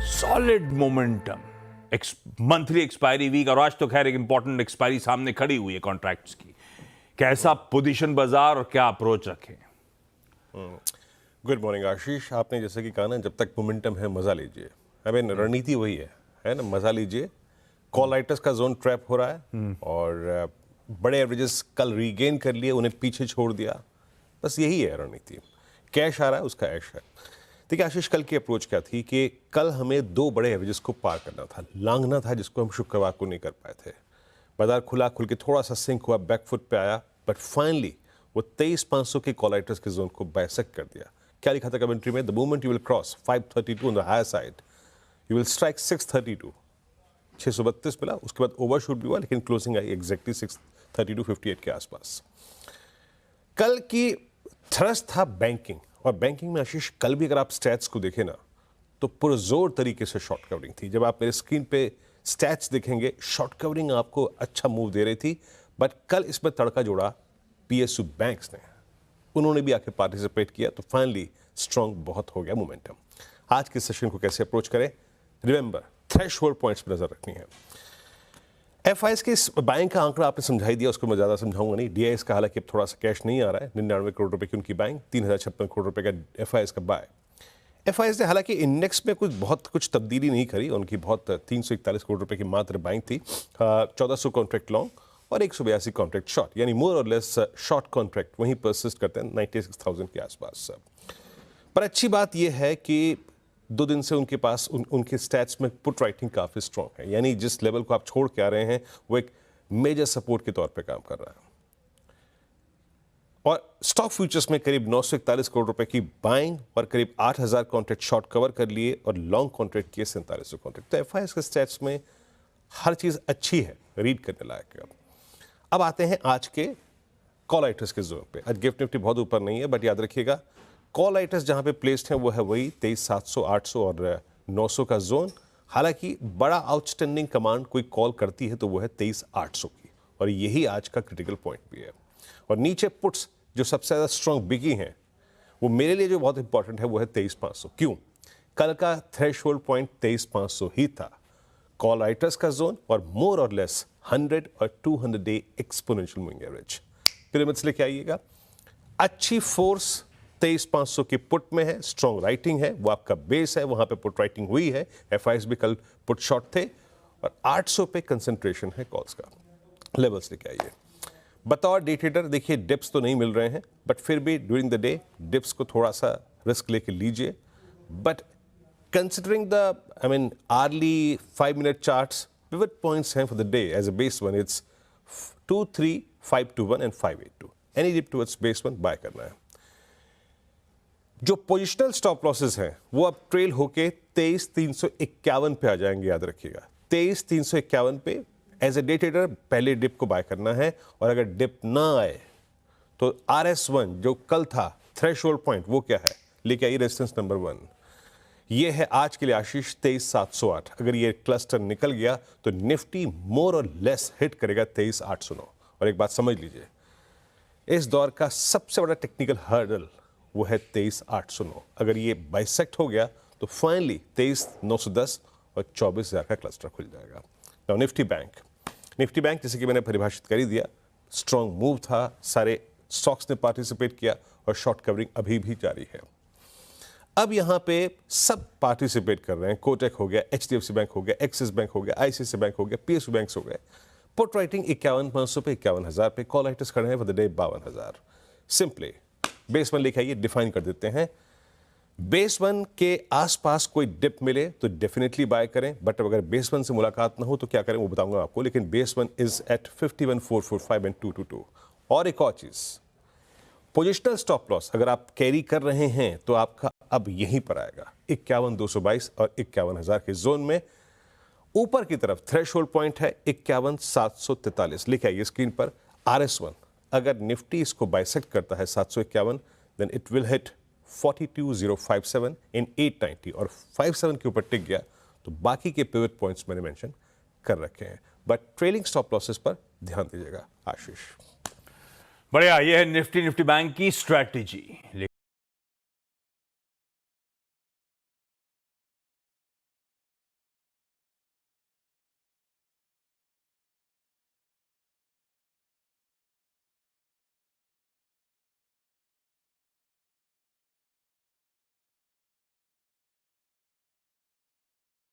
Solid momentum, monthly expiry week, और आज तो खैर एक इंपॉर्टेंट एक्सपायरी सामने खड़ी हुई है कॉन्ट्रैक्ट्स की। कैसा पोजीशन बाजार और क्या अप्रोच रखें? गुड मॉर्निंग आशीष। आपने जैसे कि कहा ना, जब तक मोमेंटम है मजा लीजिए। आई मीन रणनीति वही है ना, मजा लीजिए। कॉल राइटर्स का जोन ट्रैप हो रहा है और बड़े एवरेजेस कल रीगेन कर लिए, उन्हें पीछे छोड़ दिया। बस यही है रणनीति। कैश आ रहा है, उसका ऐश है। देखिए आशीष, कल की अप्रोच क्या थी कि कल हमें दो बड़े एवरेजेस को पार करना था, लांघना था, जिसको हम शुक्रवार को नहीं कर पाए थे। बाजार खुल के थोड़ा सा सिंक हुआ, बैकफुट पे आया, बट फाइनली वो 23,500 के कॉल राइटर्स के जोन को बाइसेक्ट कर दिया। क्या लिखा था कमेंट्री में? The moment you will cross 532 on the higher side, you will strike 632, 632 मिला। उसके बाद ओवरशूट भी हुआ, लेकिन क्लोजिंग आई एग्जैक्टली 632.58 के आसपास। कल की थ्रस्ट था बैंकिंग, और बैंकिंग में आशीष कल भी अगर आप स्टैट्स को देखें ना, तो पुरजोर तरीके से शॉर्ट कवरिंग थी। जब आप मेरे स्क्रीन पे स्टैट्स देखेंगे, शॉर्ट कवरिंग आपको अच्छा मूव दे रही थी। बट कल इसमें तड़का जोड़ा पीएसयू बैंक्स ने, उन्होंने भी आके पार्टिसिपेट किया, तो फाइनली स्ट्रॉन्ग बहुत हो गया मोमेंटम। आज के सेशन को कैसे अप्रोच करें? रिमेंबर, थ्रेशहोल्ड पॉइंट्स पर नजर रखनी है। एफआईएस के इस बाइंग का आंकड़ा आपने समझाई दिया, उसको मैं ज्यादा समझाऊंगा नहीं। डीआईएस का हालांकि अब थोड़ा सा कैश नहीं आ रहा है, 99 करोड़ रुपए की उनकी बाइंग, 3056 करोड़ रुपए का एफआईएस का बाय। एफआईएस ने हालांकि इंडेक्स में बहुत कुछ तब्दीली नहीं करी, उनकी बहुत 341 करोड़ रुपए की मात्र बाइंग थी। 1400 कॉन्ट्रैक्ट लॉन्ग और 182 कॉन्ट्रैक्ट शॉर्ट, यानी मोर और लेस शॉर्ट कॉन्ट्रैक्ट वहीं परसिस्ट करते हैं 96,000 के आसपास। पर अच्छी बात यह है कि 2 दिन से उनके पास उनके स्टैट्स में पुट राइटिंग काफी स्ट्रॉन्ग है, यानी जिस लेवल को आप छोड़ के आ रहे हैं वो एक मेजर सपोर्ट के तौर पे काम कर रहा है। और स्टॉक फ्यूचर्स में करीब 941 करोड़ रुपए की बाइंग और करीब 8,000 कॉन्ट्रैक्ट शॉर्ट कवर कर लिए और लॉन्ग कॉन्ट्रैक्ट किए 4700 कॉन्ट्रैक्ट। तो एफआईएस के स्टैट्स में हर चीज अच्छी है, रीड करने लायक है। अब आते हैं आज के कॉल राइटर्स के जोन पे। आज गिफ्ट निफ्टी बहुत ऊपर नहीं है, बट याद रखिएगा कॉल राइटर्स जहां पे प्लेस्ड हैं वो है वही 23,700, 800 और 900 का जोन। हालांकि बड़ा आउटस्टैंडिंग कमांड कोई कॉल करती है तो वो है 23,800 की, और यही आज का क्रिटिकल पॉइंट भी है। और नीचे पुट्स जो सबसे ज्यादा स्ट्रॉन्ग बिकी हैं, वो मेरे लिए जो बहुत इंपॉर्टेंट है वो है 23,500। क्यों? कल का थ्रेशहोल्ड पॉइंट 23,500 ही था। कॉल राइटर्स का जोन और मोर और लेस 100 और 200 day exponential moving average pyramids लेके आइएगा। अच्छी फोर्स 23,500 की पुट में है, स्ट्रॉन्ग राइटिंग है, वो आपका बेस है, वहां पे पुट राइटिंग हुई है। एफआईएस भी कल पुट शॉर्ट थे, और 800 पे कंसंट्रेशन है कॉल्स का। लेवल्स लेके आइए। बतौर डे ट्रेडर देखिए डिप्स तो नहीं मिल रहे हैं, बट फिर भी ड्यूरिंग द डे डिप्स को थोड़ा सा रिस्क लेके लीजिए। But considering the early 5 minute charts, pivot points हैं for the day as a base one, it's 2, 3, 521 and 582। Any dip towards base one buy करना है। जो पोजिशनल स्टॉप लॉसेस हैं वो अब ट्रेल होके 23,351 पे आ जाएंगे, याद रखिएगा 23,351 पे एज ए डे ट्रेडर पहले डिप को बाय करना है। और अगर डिप ना आए तो RS1 जो कल था थ्रेशहोल्ड पॉइंट, वो क्या है? लेके आइए रेजिस्टेंस नंबर 1। ये है आज के लिए आशीष 23,708। अगर ये क्लस्टर निकल गया तो निफ्टी मोर और लेस हिट करेगा 23,809। और एक बात समझ लीजिए, इस दौर का सबसे बड़ा टेक्निकल हर्डल वो है 23,809। अगर ये बाइसेक्ट हो गया तो फाइनली 23,910 और 24,000 का क्लस्टर खुल जाएगा। नाउ निफ्टी बैंक जैसे कि मैंने परिभाषित कर ही दिया, स्ट्रॉन्ग मूव था, सारे स्टॉक्स ने पार्टिसिपेट किया और शॉर्ट कवरिंग अभी भी जारी है। अब यहां पे सब पार्टिसिपेट कर रहे हैं। कोटक हो गया, HDFC बैंक हो गया, एक्सिस बैंक हो गया, ICICI बैंक हो गया, PSU बैंक हो गए। पुट राइटिंग 51,500 पे, 51,000 पे। कॉल राइटर्स खड़े हैं for the day 52,000। Simply base one लिखाइए, डिफाइन कर देते हैं। बेस वन के आसपास कोई डिप मिले तो डेफिनेटली बाय करें, बट अगर बेस वन से मुलाकात ना हो तो क्या करें वो बताऊंगा आपको। लेकिन base one is at 51,445 and 222। और एक और चीज, पोजिशनल स्टॉप लॉस अगर आप कैरी कर रहे हैं तो आपका अब यहीं पर आएगा 51,222 और 51,000 के जोन में। ऊपर की तरफ थ्रेशहोल्ड पॉइंट है 51,743, लिखा है ये स्क्रीन पर। RS1 अगर निफ्टी इसको बाइसेक्ट करता है 751, देन इट विल हिट 42,057 इन 890, और 57 के ऊपर टिक गया तो बाकी के पिवट पॉइंट्स मैंने मेंशन कर रखे हैं। बट ट्रेलिंग स्टॉप लॉसेस पर ध्यान दीजिएगा आशीष। बढ़िया, ये है निफ्टी बैंक की स्ट्रैटेजी।